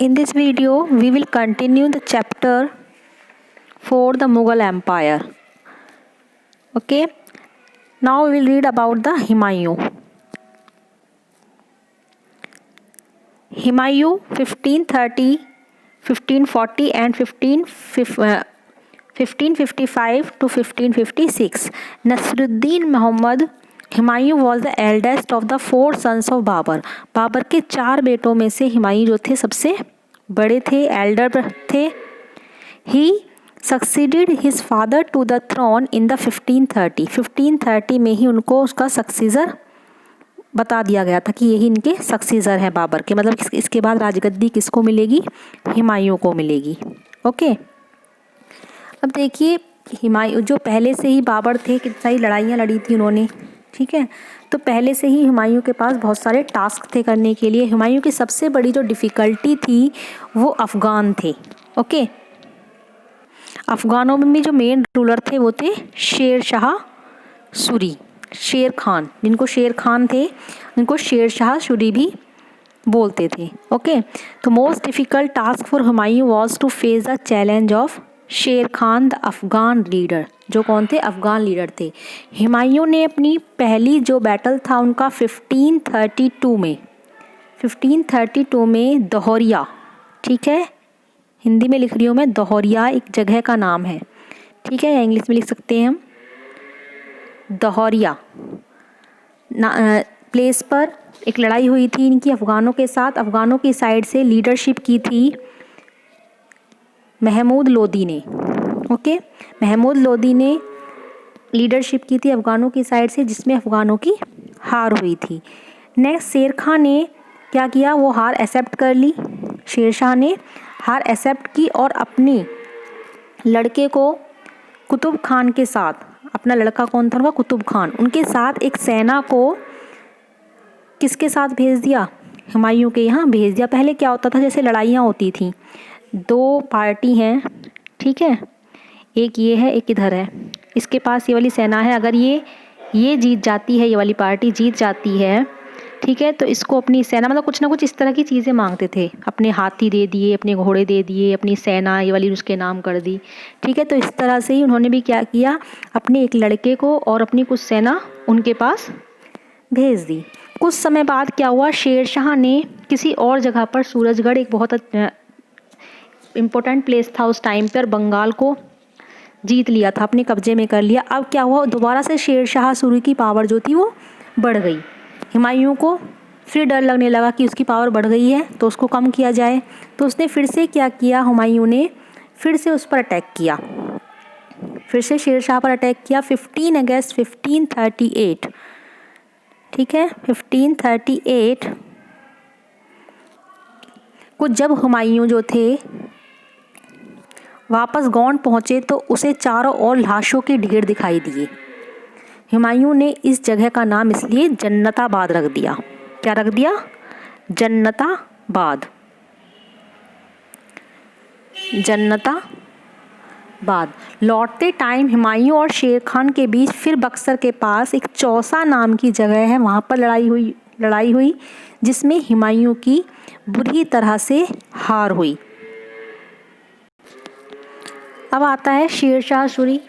In this video, we will continue the chapter for the Mughal Empire. Okay, now we will read about the Humayun. Humayun 1530, 1540 and 1555 to 1556. Nasruddin Muhammad Humayun was the eldest of the 4 sons of Babur. Babur के 4 बेटों में से हुमायूं जो थे सबसे बड़े थे, elder थे। He succeeded his father to the throne in the 1530 में ही उनको उसका सक्सीजर बता दिया गया था कि यही इनके सक्सीजर हैं बाबर के, मतलब इसके बाद राजगद्दी किसको मिलेगी? हुमायूं को मिलेगी। ओके, अब देखिए हुमायूं जो पहले से ही बाबर थे, कितनी सारी लड़ाइयाँ लड़ी थी उन्होंने, ठीक है। तो पहले से ही हुमायूं के पास बहुत सारे टास्क थे करने के लिए। हुमायूं की सबसे बड़ी जो डिफ़िकल्टी थी वो अफ़गान थे। ओके, अफ़गानों में भी जो मेन रूलर थे वो थे शेर शाह सूरी, शेर खान, जिनको शेर खान थे उनको शेर शाह सूरी भी बोलते थे। ओके, तो most difficult task for Humayun was to face the challenge of Sher Khan the Afghan leader. जो कौन थे? अफ़गान लीडर थे। हुमायूं ने अपनी पहली जो बैटल था उनका 1532 में दौहरिया, ठीक है, हिंदी में लिख रही हूँ मैं, दौहरिया एक जगह का नाम है, ठीक है, या इंग्लिश में लिख सकते हैं हम, दौहरिया प्लेस पर एक लड़ाई हुई थी इनकी अफ़गानों के साथ। अफ़गानों की साइड से लीडरशिप की थी महमूद लोदी ने। ओके, महमूद लोदी ने लीडरशिप की थी अफ़गानों की साइड से, जिसमें अफ़गानों की हार हुई थी। नेक्स्ट शेर खान ने क्या किया? वो हार एक्सेप्ट कर ली। शेर शाह ने हार एक्सेप्ट की और अपने लड़के को कुतुब खान के साथ, अपना लड़का कौन था उनका? कुतुब खान, उनके साथ एक सेना को किसके साथ भेज दिया? हुमायूं के यहाँ भेज दिया। पहले क्या होता था, जैसे लड़ाइयाँ होती थी, 2 पार्टी हैं, ठीक है, एक ये है एक इधर है, इसके पास ये वाली सेना है, अगर ये जीत जाती है, ये वाली पार्टी जीत जाती है, ठीक है, तो इसको अपनी सेना, मतलब कुछ ना कुछ इस तरह की चीज़ें मांगते थे, अपने हाथी दे दिए, अपने घोड़े दे दिए, अपनी सेना ये वाली उसके नाम कर दी, ठीक है। तो इस तरह से ही उन्होंने भी क्या किया, अपने एक लड़के को और अपनी कुछ सेना उनके पास भेज दी। कुछ समय बाद क्या हुआ, शेर शाह ने किसी और जगह पर, सूरजगढ़ एक बहुत इम्पोर्टेंट प्लेस था उस टाइम पर, बंगाल को जीत लिया था, अपने कब्जे में कर लिया। अब क्या हुआ, दोबारा से शेर शाह सूरी की पावर जो थी वो बढ़ गई। हुमायूं को फिर डर लगने लगा कि उसकी पावर बढ़ गई है तो उसको कम किया जाए, तो उसने फिर से क्या किया, हुमायूं ने फिर से उस पर अटैक किया, फिर से शेर शाह पर अटैक किया 15 अगस्त 1538, ठीक है, 1538 को जब हुमायूं जो थे वापस गौंड पहुँचे तो उसे चारों ओर लाशों के ढेर दिखाई दिए। हुमायूं ने इस जगह का नाम इसलिए जन्नताबाद रख दिया। क्या रख दिया? जन्नताबाद। जन्नताबाद। लौटते टाइम हुमायूं और शेर खान के बीच फिर बक्सर के पास एक चौसा नाम की जगह है, वहाँ पर लड़ाई हुई जिसमें हुमायूं की बुरी तरह से हार हुई। अब आता है शेर शाह सूरी।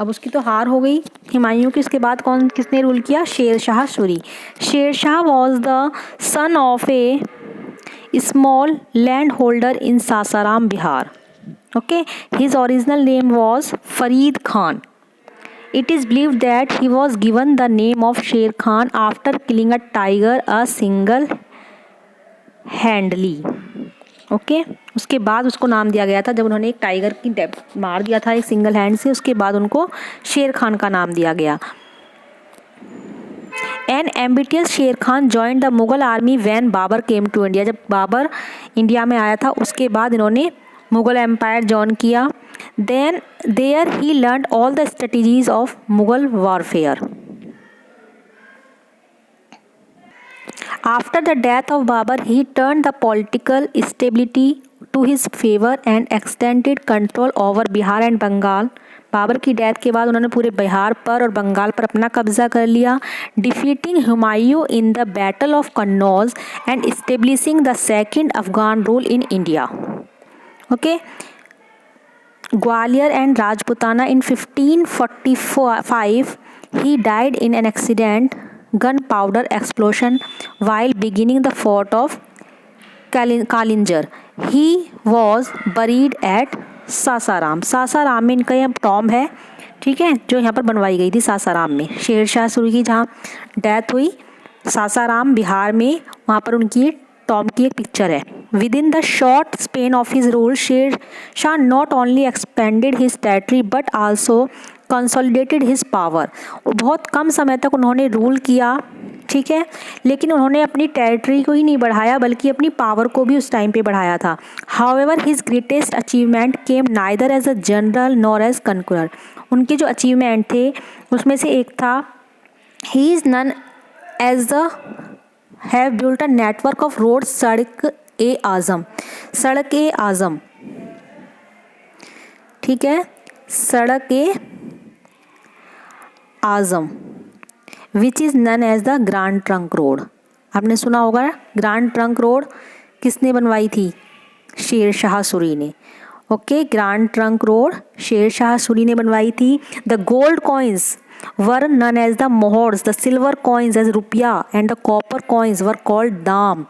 अब उसकी तो हार हो गई हुमायूं की, उसके बाद किसने रूल किया? Sher Shah Suri. Sher Shah was the son of A small land holder in Sasaram, Bihar. Okay, his original name was Farid Khan. It is believed that he was given the name of Sher Khan after killing a tiger single-handedly. Okay, उसके बाद उसको नाम दिया गया था जब उन्होंने एक टाइगर की डेथ मार दिया था एक सिंगल हैंड से, उसके बाद उनको शेर खान का नाम दिया गया। An ambitious Sher Khan joined the Mughal army when Babur came to India. जब बाबर इंडिया में आया था उसके बाद इन्होंने मुगल एम्पायर ज्वाइन किया। Then there he learn all the strategies of Mughal warfare. After the death of Babur, he turned the political stability to his favor and extended control over Bihar and Babur की death के बाद उन्होंने पूरे बिहार पर और बंगाल पर अपना कब्जा कर लिया, defeating Humayun in the battle of Kannauj and establishing the second Afghan rule in India. Okay, Gwalior and Rajputana in 1545 he died in an accident gunpowder explosion while beginning the fort of Kalinjar. He was buried at Sasaram. Sasaram में इनका यह Tom है, ठीक है, जो यहाँ पर बनवाई गई थी सासाराम में। शेरशाह सूरी की जहाँ डेथ हुई सासाराम बिहार में, वहाँ पर उनकी टॉम की एक पिक्चर है। Within the short span of his rule Sher Shah not only expanded his territory but also consolidated his power. बहुत कम समय तक उन्होंने रूल किया, ठीक है, लेकिन उन्होंने अपनी टेरिटरी को ही नहीं बढ़ाया बल्कि अपनी पावर को भी उस टाइम पे बढ़ाया था। However his greatest achievement came neither as a general nor as conqueror. उनके जो अचीवमेंट थे उसमें से एक था he is known as the have built a network of road Sadak e Azam. Sadak e Azam, ठीक है, Sadak e Azam which is known as the Grand Trunk Road. आपने सुना होगा ग्रैंड ट्रंक रोड किसने बनवाई थी? शेर शाह सूरी ने। Okay, grand Trunk road Sher Shah Suri ने बनवाई थी। The gold coins were known as the mohurs, the silver coins as rupiya and the copper coins were called dam.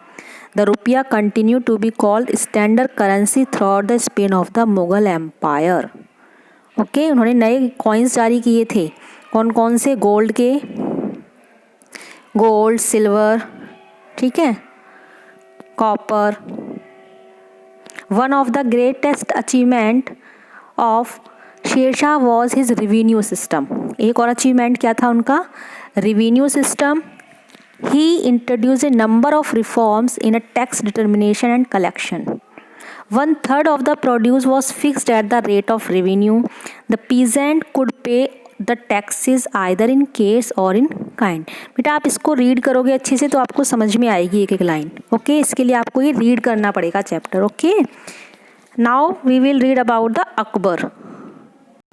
The rupiya continue to be called standard currency through the span of the Mughal empire. Okay, उन्होंने नए coins जारी किए थे। कौन कौन से? Gold के, gold, silver, ठीक है, copper. One of the greatest achievement of Sher Shah was his revenue system. एक और अचीवमेंट क्या था उनका? Revenue system. He introduce A number of reforms in a tax determination and collection. 1/3 of the produce was fixed at the rate of revenue. The peasant could pay the taxes either in cash or in kind. बेटा आप इसको read करोगे अच्छे से तो आपको समझ में आएगी एक एक लाइन। ओके, इसके लिए आपको ये रीड करना पड़ेगा chapter. Okay, now we will read about the Akbar.